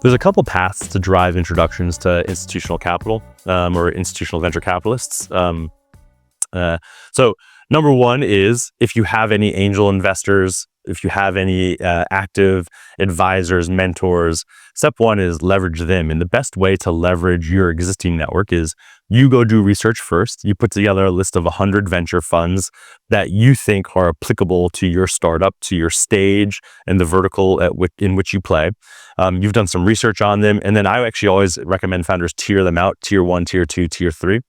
There's a couple paths to drive introductions to institutional capital or institutional venture capitalists. So number one is if you have any angel investors, if you have any active advisors, mentors, step one is leverage them. And the best way to leverage your existing network is you go do research first. You put together a list of 100 venture funds that you think are applicable to your startup, to your stage, and the vertical in which you play. You've done some research on them. And then I actually always recommend founders tier them out, tier one, tier two, tier three.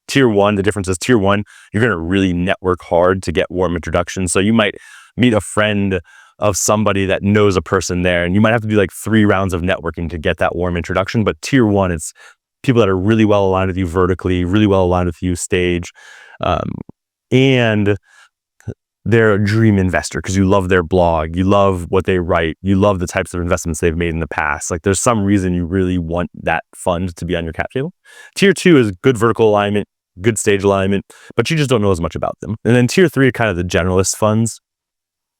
Tier one, the difference is tier one, you're going to really network hard to get warm introductions. So you might meet a friend of somebody that knows a person there, and you might have to do like 3 rounds of networking to get that warm introduction. But tier one, it's people that are really well aligned with you vertically, really well aligned with you stage, and they're a dream investor because you love their blog, you love what they write, you love the types of investments they've made in the past. Like there's some reason you really want that fund to be on your cap table. Tier two is good vertical alignment, good stage alignment, but you just don't know as much about them. And then tier three are kind of the generalist funds,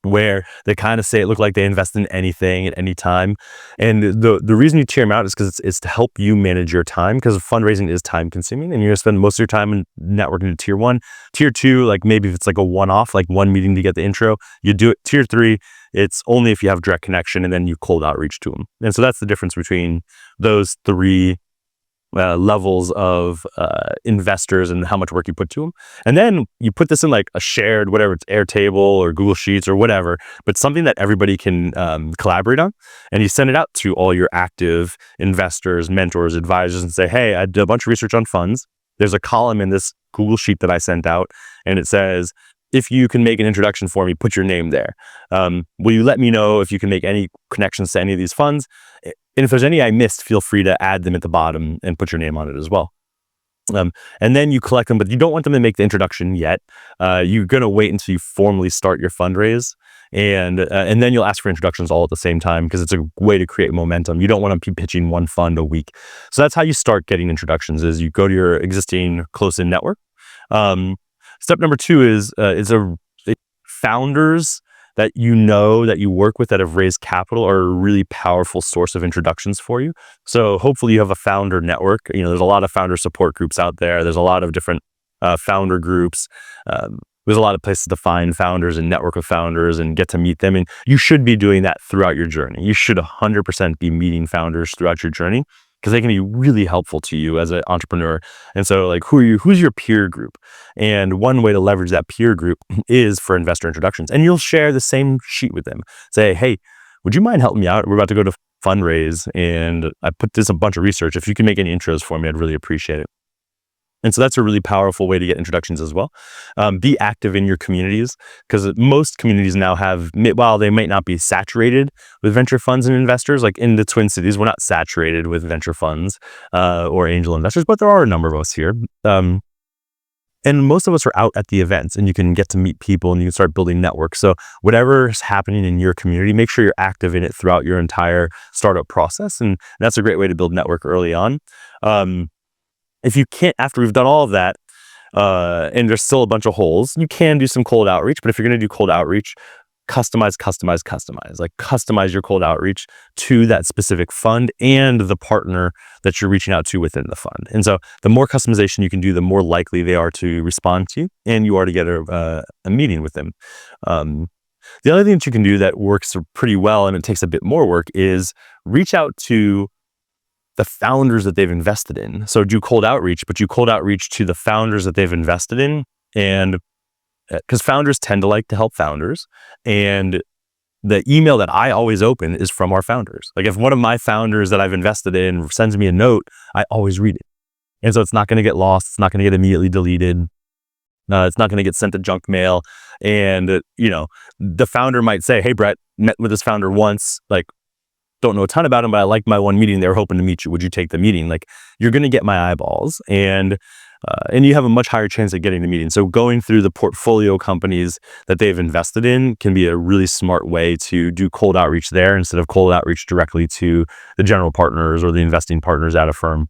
where they kind of say it look like they invest in anything at any time. And the reason you tier them out is because it's to help you manage your time, because fundraising is time consuming and you're going to spend most of your time in networking to tier one. Tier two, like maybe if it's like a one-off, like one meeting to get the intro, you do it. Tier three, it's only if you have direct connection and then you cold outreach to them. And so that's the difference between those 3 levels of investors and how much work you put to them. And then you put this in like a shared, whatever, it's Airtable or Google Sheets or whatever, but something that everybody can collaborate on. And you send it out to all your active investors, mentors, advisors, and say, hey, I did a bunch of research on funds. There's a column in this Google Sheet that I sent out, and it says, if you can make an introduction for me, put your name there. Will you let me know if you can make any connections to any of these funds? And if there's any I missed, feel free to add them at the bottom and put your name on it as well. And then you collect them, but you don't want them to make the introduction yet. You're going to wait until you formally start your fundraise. And then you'll ask for introductions all at the same time, because it's a way to create momentum. You don't want to be pitching one fund a week. So that's how you start getting introductions, is you go to your existing close-in network. Step number 2 is founders that you know that you work with that have raised capital are a really powerful source of introductions for you. So hopefully you have a founder network. There's a lot of founder support groups out there. There's a lot of different founder groups. There's a lot of places to find founders and network of founders and get to meet them. And you should be doing that throughout your journey. You should 100% be meeting founders throughout your journey, because they can be really helpful to you as an entrepreneur. And so like, who's your peer group? And one way to leverage that peer group is for investor introductions. And you'll share the same sheet with them. Say, hey, would you mind helping me out? We're about to go to fundraise and I put this a bunch of research. If you can make any intros for me, I'd really appreciate it. And so that's a really powerful way to get introductions as well. Be active in your communities, because most communities now have, while they might not be saturated with venture funds and investors, like in the Twin Cities, we're not saturated with venture funds or angel investors, but there are a number of us here. And most of us are out at the events, and you can get to meet people and you can start building networks. So whatever's happening in your community, make sure you're active in it throughout your entire startup process. And that's a great way to build network early on. If you can't, after we've done all of that, and there's still a bunch of holes, you can do some cold outreach. But if you're going to do cold outreach, customize. Like customize your cold outreach to that specific fund and the partner that you're reaching out to within the fund. And so the more customization you can do, the more likely they are to respond to you, and you are to get a meeting with them. The other thing that you can do that works pretty well, and it takes a bit more work, is reach out to the founders that they've invested in. So do cold outreach, but you cold outreach to the founders that they've invested in. And because founders tend to like to help founders, and the email that I always open is from our founders. Like if one of my founders that I've invested in sends me a note, I always read it. And so it's not going to get lost. It's not going to get immediately deleted. It's not going to get sent to junk mail. And, the founder might say, hey, Brett, met with this founder once, like, don't know a ton about them, but I liked my one meeting. They were hoping to meet you. Would you take the meeting? Like, you're going to get my eyeballs, and you have a much higher chance of getting the meeting. So going through the portfolio companies that they've invested in can be a really smart way to do cold outreach there instead of cold outreach directly to the general partners or the investing partners at a firm.